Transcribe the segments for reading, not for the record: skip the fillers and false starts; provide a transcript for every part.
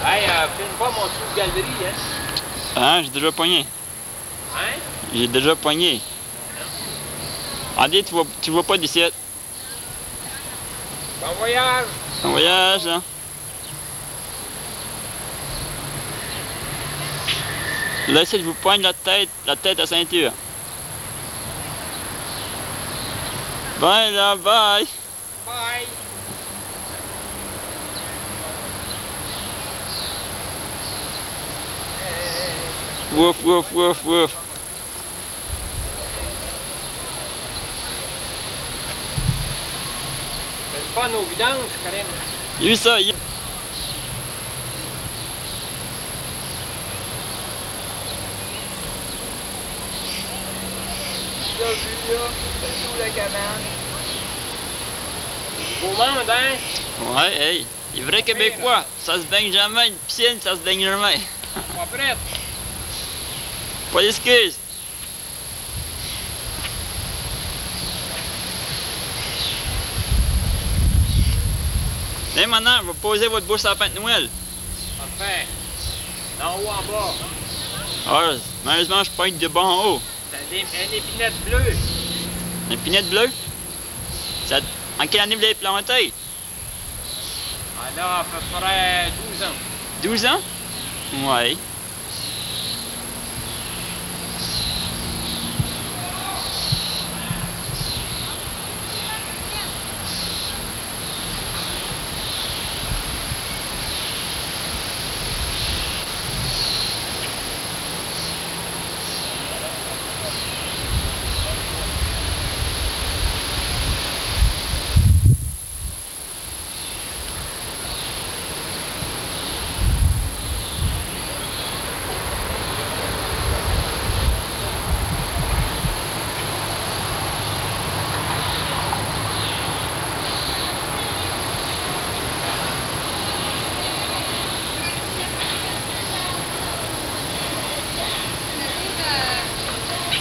Hey, filme pas mon trou de galerie, hein? Hein, j'ai déjà pogné. Hein? J'ai déjà pogné. Andy, tu vois pas d'ici. Bon voyage! Bon voyage, hein? Là, si je vous poigne la tête à ceinture. Bye là, bye! Bye! Wouf, wouf, wouf, wouf. C'est pas nos vidanges, Karim. Il a vu ça, Là, vu là, c'est sous la cabane. Beau monde, hein? Ouais, hey, les vrais Québécois, ça se baigne jamais, une piscine, ça se baigne jamais. Pas prête? Pas d'excuses. Là, maintenant, je vais poser votre bouche à la pinte Noël. Parfait. D'en haut en bas. Ah, malheureusement, je pointe de bas en haut. C'est une épinette bleue. Une pinette bleue? Ça, en quelle année vous l'avez planté? Ah là, à peu près 12 ans. 12 ans? Ouais.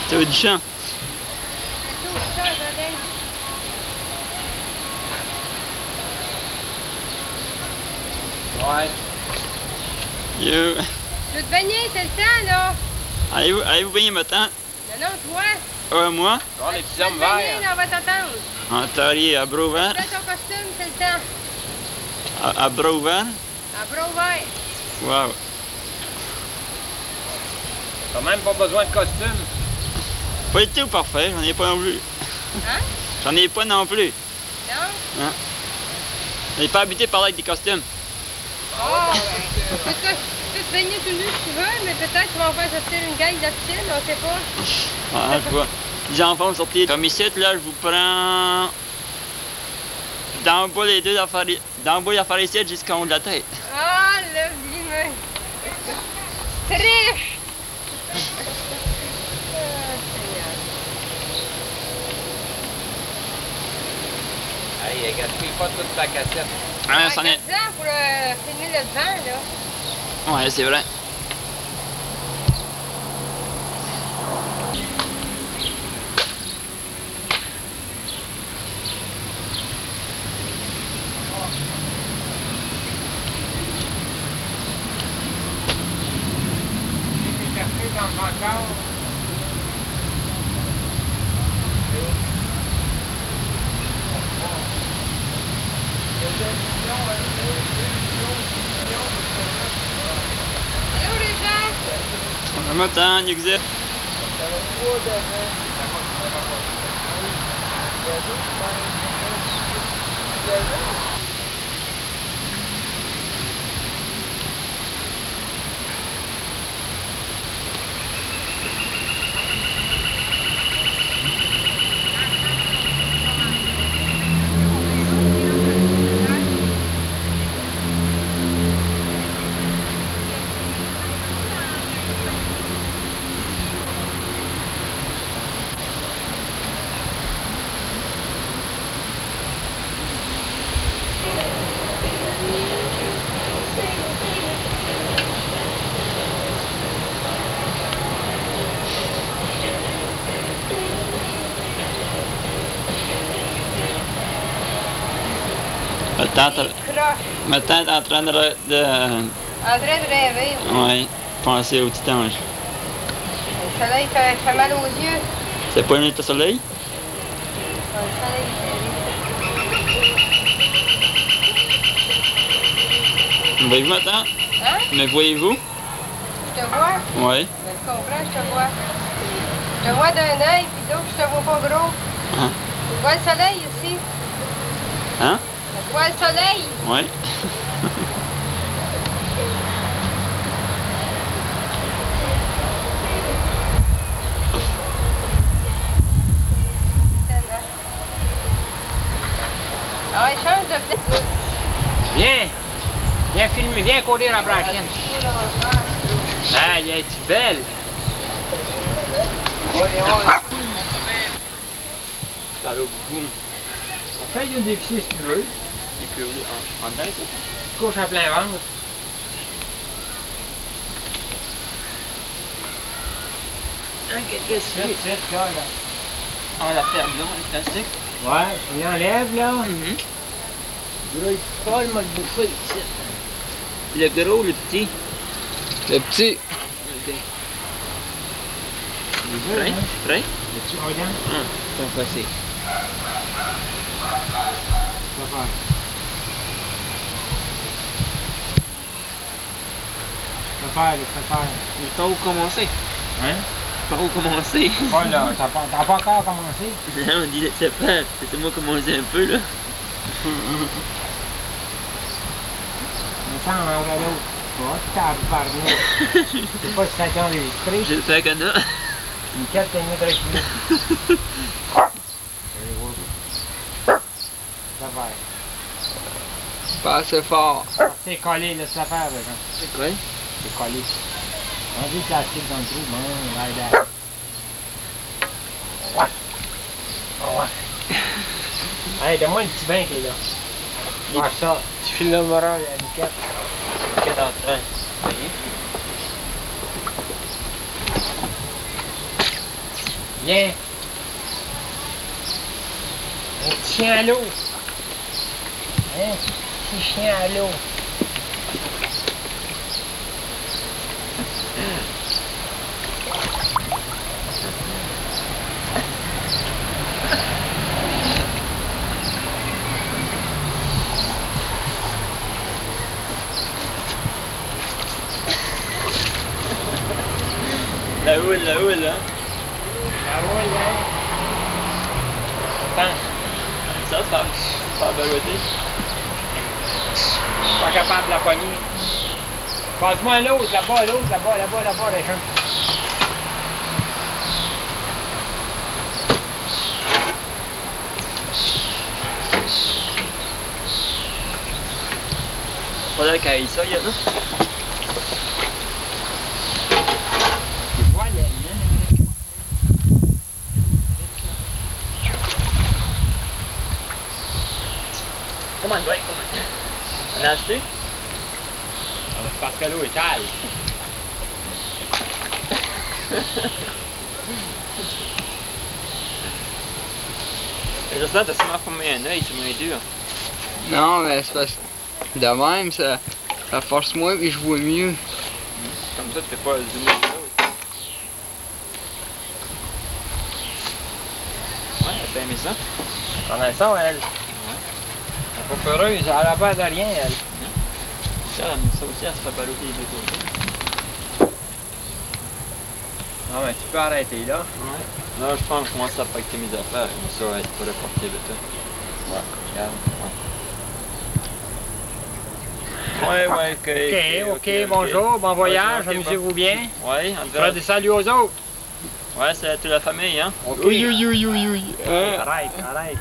Ça veut du champ. Ouais. Yo. Je veux te baigner, c'est le temps, là. Allez-vous baigner maintenant? Non, toi. Moi? Bon, les petits hommes Tu veux te baigner, verts. là, on va t'attendre. En Ontario, à Brovan. Mets ton costume, c'est le temps. À Brovan? À bras ouverts. Wow. T'as même pas besoin de costume. Pas du tout parfait, j'en ai pas non plus. Hein? J'en ai pas non plus. Non? Hein? On n'est pas habitué par là avec des costumes. Oh! Tu peux te baigner tout nu si tu veux, mais peut-être qu'ils vont faire sortir une gang de piscine, on sait pas. Ah, je vois. Les enfants vont sortir. Comme ici, là, je vous prends dans le bas les deux affaires, dans le bas l'affaire ici jusqu'en haut de la tête. Ah, là, dis-moi. Triche! Hey, gaspille pas toute ta cassette. Ah, c'en est. Pour filmer le devant, là. Ouais, c'est vrai. J'ai cherché dans le rencard. Allô, les gens? En même temps, il existe. Ma tante est en train de En train de rêver. Ouais, pensez au petit ange. Le soleil fait mal aux yeux. C'est pas un état soleil? Le soleil, Me voyez-vous maintenant? hein? Me voyez-vous? Je te vois. Ouais. Ben, je comprends, je te vois. Je te vois d'un œil, puis d'autre, je te vois pas gros. Hein? Tu vois le soleil ici? Hein? Tu vois le soleil? Ouais. Ah ouais, change de place. Viens! Viens filmer, viens courir la branchienne. Ah, elle est belle! Ça va beaucoup. On fait une déficit si tu veux. Il peut rouler en dedans, ça? Couche à plein ventre. Qu'est-ce que c'est? Ah, la ferme là, le plastique. Ouais, tu l'enlèves là. Là, il colle, m'a le bouffé ici. Le gros ou le petit? Le petit. Ok. Prêt? Prêt? Le petit organe. C'est facile. Ça va. Ça faire. Il faut où commencer. Hein? Par où commencer? Pas là, t'as pas encore commencé? Non, on dit c'est pas. Laissez-moi commencer un peu là. On s'en va à l'autre. Oh, tabarnak. Je sais pas si ça a été enregistré. J'espère que non. Une quête de micro. Ça va. Pas assez fort. C'est collé, laisse la faire, par exemple. C'est quoi? C'est collé. On dit plastique dans le trou, bon, right there. Ouais. Hey, donne-moi le petit bain qui est là. Ah, ça. Tu files le moral à la niquette. Qu'est-ce en train? Viens. Un petit chien à l'eau. Hein? Petit chien à l'eau. La houle, hein? Ah ouais, hein? Attends. Ça, ça va baloter. Pas capable de la pogner. Passe-moi l'autre, là-bas, les gens. Faudrait qu'il y ait ça, il y en a. Tu vois, les miennes. Comment on va? On a acheté? Parce que l'eau est sale. J'espère que t'as sûrement formé un œil, c'est moins dur. Non, mais c'est parce que de même, ça force moins et je vois mieux. Comme ça, tu fais pas zoomer sur l'autre. Ouais, elle a aimé ça. On a ça, elle. Elle est pas peureuse, elle a peur de rien, elle. Ça, ça aussi, elle se fait baloter les deux côtés. Non, mais tu peux arrêter là. Ouais. Là, je pense que je commence à pacter mes affaires. Comme ça, elle pourrait porter le temps. Ouais, regarde. Ouais, Ok, bonjour, bon voyage, Ok, amusez-vous bien. Ouais, on Faites dirait. des saluts aux autres. Ouais, c'est à toute la famille, hein. Ok. Oui, oui, oui, oui, oui. Arrête.